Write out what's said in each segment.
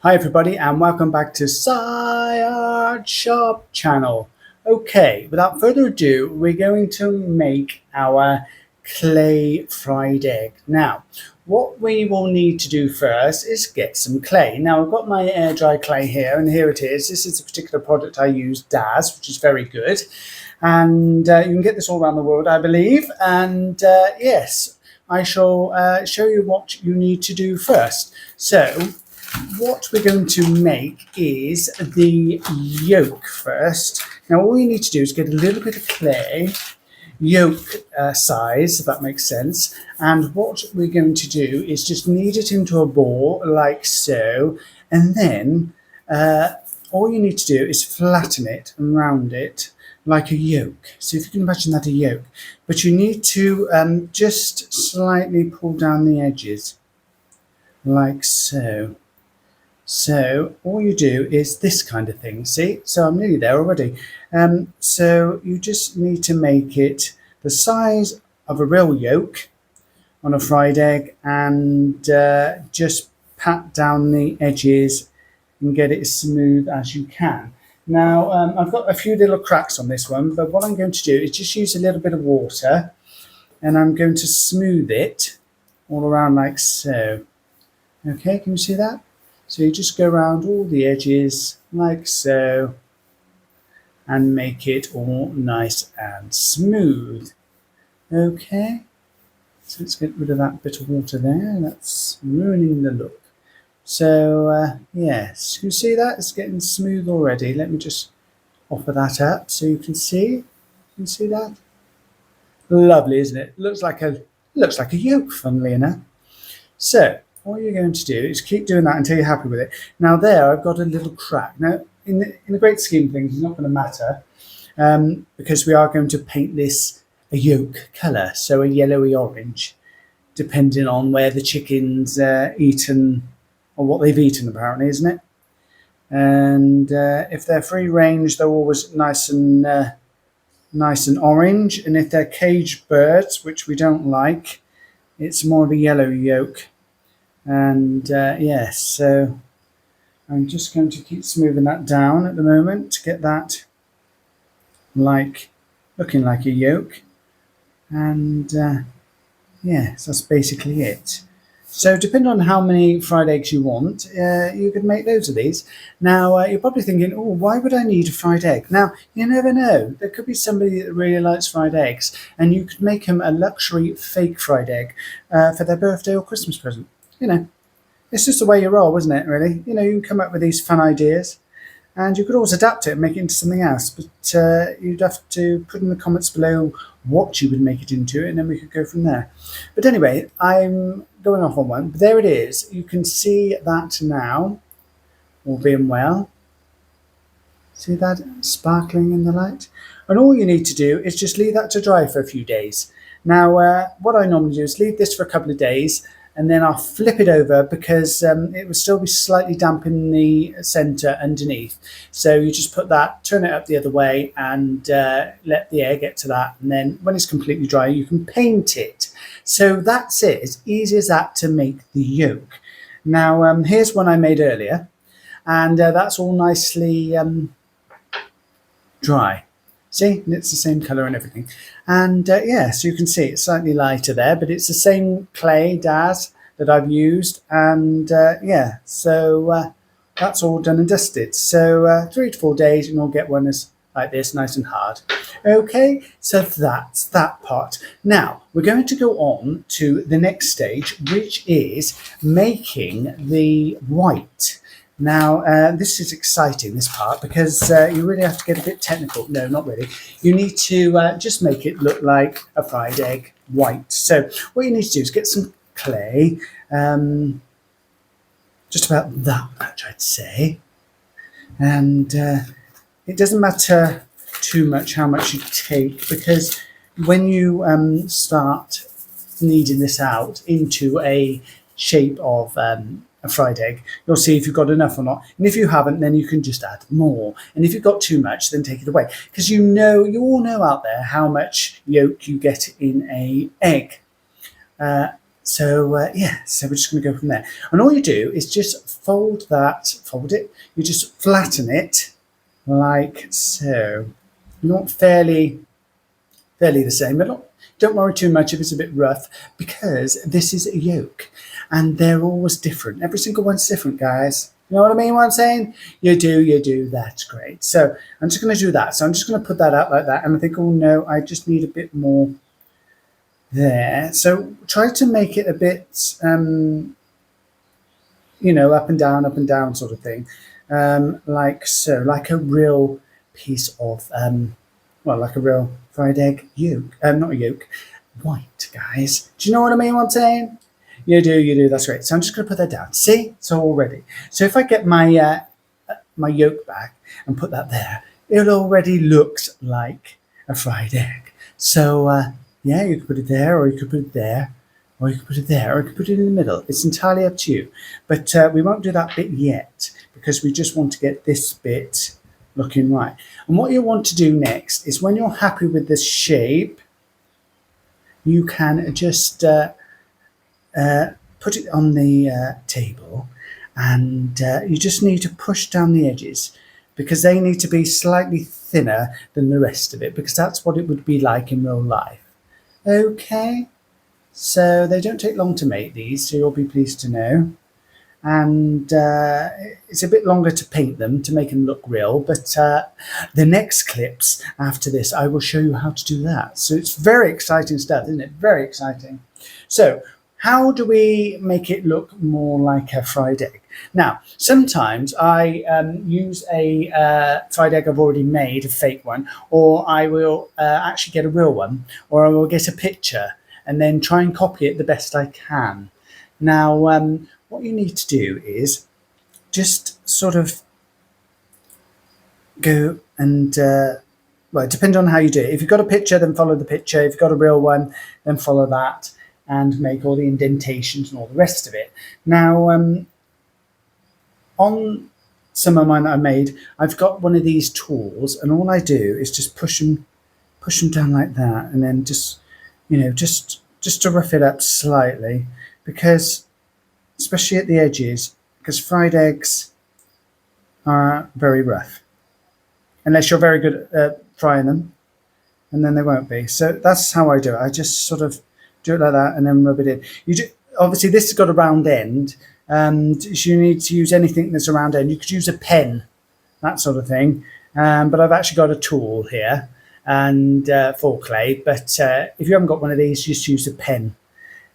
Hi everybody and welcome back to Art Shop channel. Okay, without further ado, we're going to make our clay fried egg. Now, what we will need to do first is get some clay. Now, I've got my air dry clay here, and here it is. This is a particular product I use, DAS, which is very good. And you can get this all around the world, I believe. And yes, I shall show you what you need to do first. So, what we're going to make is the yolk first. Now all you need to do is get a little bit of clay, yolk size, if that makes sense. And what we're going to do is just knead it into a ball like so. And then all you need to do is flatten it and round it like a yolk. So if you can imagine that a yolk. But you need to just slightly pull down the edges like so. So all you do is this kind of thing, see? So I'm nearly there already. So you just need to make it the size of a real yolk on a fried egg and just pat down the edges and get it as smooth as you can. Now, I've got a few little cracks on this one, but what I'm going to do is just use a little bit of water and I'm going to smooth it all around like so. Okay, can you see that? So you just go around all the edges like so and make it all nice and smooth. Okay, so let's get rid of that bit of water there. That's ruining the look. So yes, you see that? It's getting smooth already. Let me just offer that up so you can see. You can see that? Lovely, isn't it? Looks like a yolk, funnily enough. So all you're going to do is keep doing that until you're happy with it. Now there, I've got a little crack. Now, in the great scheme of things, it's not going to matter because we are going to paint this a yolk colour, so a yellowy orange, depending on where the chicken's eaten or what they've eaten, apparently, isn't it? And if they're free range, they're always nice and orange. And if they're caged birds, which we don't like, it's more of a yellow yolk. And yes, so I'm just going to keep smoothing that down at the moment to get that looking like a yolk. And yes, that's basically it. So depending on how many fried eggs you want, you could make loads of these. Now you're probably thinking, oh, why would I need a fried egg? Now you never know. There could be somebody that really likes fried eggs, and you could make them a luxury fake fried egg for their birthday or Christmas present. You know, it's just the way you roll, isn't it, really? You know, you can come up with these fun ideas and you could always adapt it and make it into something else. But you'd have to put in the comments below what you would make it into and then we could go from there. But anyway, I'm going off on one. But there it is. You can see that now, all being well. See that sparkling in the light? And all you need to do is just leave that to dry for a few days. Now, what I normally do is leave this for a couple of days and then I'll flip it over because it will still be slightly damp in the center underneath. So you just put that, turn it up the other way and let the air get to that. And then when it's completely dry, you can paint it. So that's it. It's easy as that to make the yolk. Now, here's one I made earlier. And that's all nicely dry. See, and it's the same colour and everything. And yeah, so you can see it's slightly lighter there, but it's the same clay DAS that I've used. And yeah, so that's all done and dusted. So 3 to 4 days and you'll get one that's like this, nice and hard. Okay, so that's that part. Now, we're going to go on to the next stage, which is making the white. Now, this is exciting, this part, because you really have to get a bit technical. No, not really. You need to just make it look like a fried egg white. So what you need to do is get some clay, just about that much, I'd say. And it doesn't matter too much how much you take, because when you start kneading this out into a shape of a fried egg, you'll see if you've got enough or not. And if you haven't, then you can just add more. And if you've got too much, then take it away. Because you all know out there how much yolk you get in a egg. yeah, so we're just going to go from there. And all you do is just fold it, you just flatten it like so. You want fairly the same, but don't worry too much if it's a bit rough, because this is a yolk and they're always different. Every single one's different, guys. You know what I mean, what I'm saying? You do, that's great. So I'm just going to do that. So I'm just going to put that out like that, and I think, oh no, I just need a bit more there. So try to make it a bit, up and down sort of thing, like so, like a real piece of, like a real fried egg yolk, not a yolk, white, guys. Do you know what I mean, what I'm saying? You do, that's great. So I'm just going to put that down. See, it's all ready. So if I get my my yolk back and put that there, it already looks like a fried egg. So yeah, you could put it there, or you could put it there, or you could put it there, or you could put it in the middle. It's entirely up to you. But we won't do that bit yet, because we just want to get this bit looking right. And what you want to do next is, when you're happy with this shape, you can just put it on the table, and you just need to push down the edges, because they need to be slightly thinner than the rest of it, because that's what it would be like in real life. Okay, so they don't take long to make these, so you'll be pleased to know. And it's a bit longer to paint them, to make them look real, but the next clips after this, I will show you how to do that. So it's very exciting stuff, isn't it? Very exciting. So how do we make it look more like a fried egg? Now, sometimes I use a fried egg I've already made, a fake one, or I will actually get a real one, or I will get a picture and then try and copy it the best I can. Now, what you need to do is just sort of go and, well, it depends on how you do it. If you've got a picture, then follow the picture. If you've got a real one, then follow that, and make all the indentations and all the rest of it. Now, on some of mine that I made, I've got one of these tools, and all I do is just push them down like that, and then just, just to rough it up slightly, because especially at the edges, because fried eggs are very rough, unless you're very good at frying them, and then they won't be. So that's how I do it. I just sort of do it like that and then rub it in. Obviously this has got a round end, and you need to use anything that's a round end. You could use a pen, that sort of thing, but I've actually got a tool here, and for clay, but if you haven't got one of these, just use a pen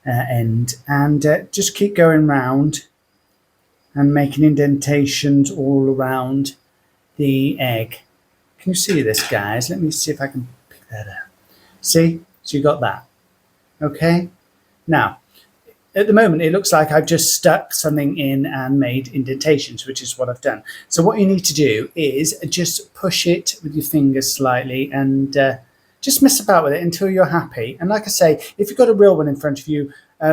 end, and just keep going round and making indentations all around the egg. Can you see this, guys? Let me see if I can pick that up. See? So you got that. Okay? Now, at the moment, it looks like I've just stuck something in and made indentations, which is what I've done. So what you need to do is just push it with your fingers slightly, and just mess about with it until you're happy. And like I say, if you've got a real one in front of you,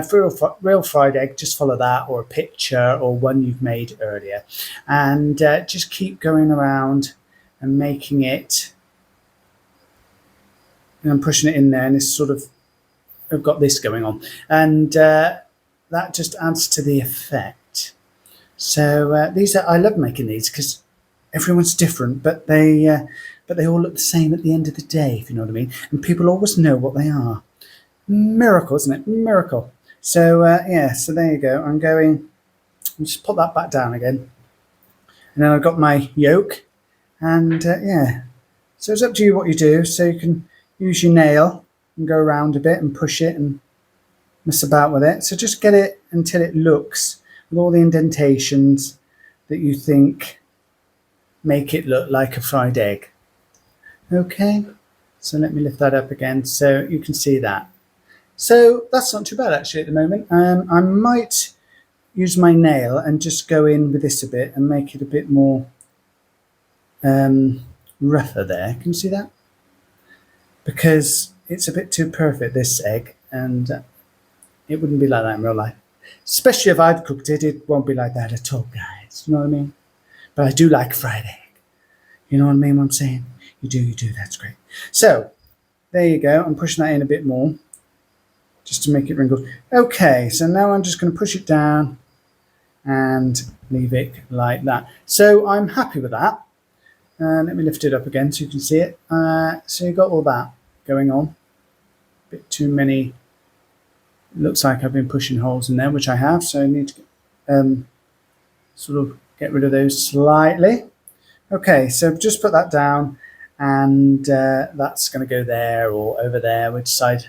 for real fried egg, just follow that, or a picture, or one you've made earlier, and just keep going around and making it, and I'm pushing it in there, and it's sort of, I've got this going on, and that just adds to the effect. So these are, I love making these because everyone's different, but they all look the same at the end of the day, if you know what I mean, and people always know what they are. Miracle, isn't it? Miracle. So yeah, so there you go. I'm going, I'll just put that back down again, and then I've got my yolk, and yeah, so it's up to you what you do. So you can use your nail and go around a bit and push it and mess about with it. So just get it until it looks, with all the indentations that you think make it look like a fried egg. Okay, so let me lift that up again so you can see that. So that's not too bad actually at the moment. I might use my nail and just go in with this a bit and make it a bit more rougher there. Can you see that? Because it's a bit too perfect, this egg, and it wouldn't be like that in real life. Especially if I've cooked it, it won't be like that at all, guys. You know what I mean? But I do like fried egg. You know what I mean, what I'm saying? You do, that's great. So, there you go. I'm pushing that in a bit more. just to make it wrinkled. Okay, so now I'm just going to push it down and leave it like that. So I'm happy with that. Let me lift it up again so you can see it. So you've got all that going on. A bit too many. It looks like I've been pushing holes in there, which I have. So I need to sort of get rid of those slightly. Okay, so just put that down, and that's going to go there or over there, which side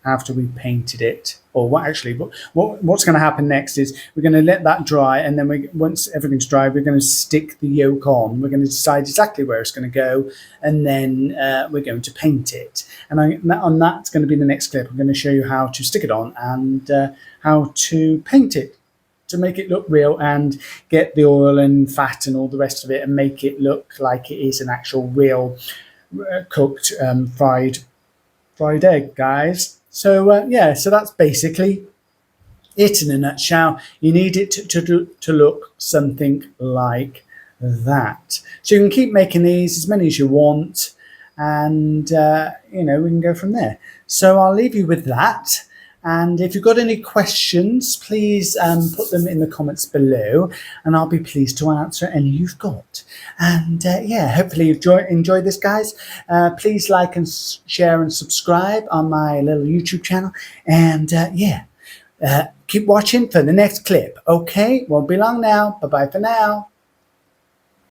after we painted it. Or what's going to happen next is we're going to let that dry, and then once everything's dry, we're going to stick the yolk on. We're going to decide exactly where it's going to go, and then we're going to paint it. And that's going to be the next clip. I'm going to show you how to stick it on and how to paint it to make it look real and get the oil and fat and all the rest of it and make it look like it is an actual real cooked fried egg, guys. So yeah, so that's basically it in a nutshell. You need it to look something like that. So you can keep making these as many as you want, and we can go from there. So I'll leave you with that. And if you've got any questions, please put them in the comments below, and I'll be pleased to answer any you've got. And yeah, hopefully you've enjoyed this, guys. Please like and share and subscribe on my little YouTube channel. And yeah, keep watching for the next clip. Okay, won't be long now. Bye-bye for now.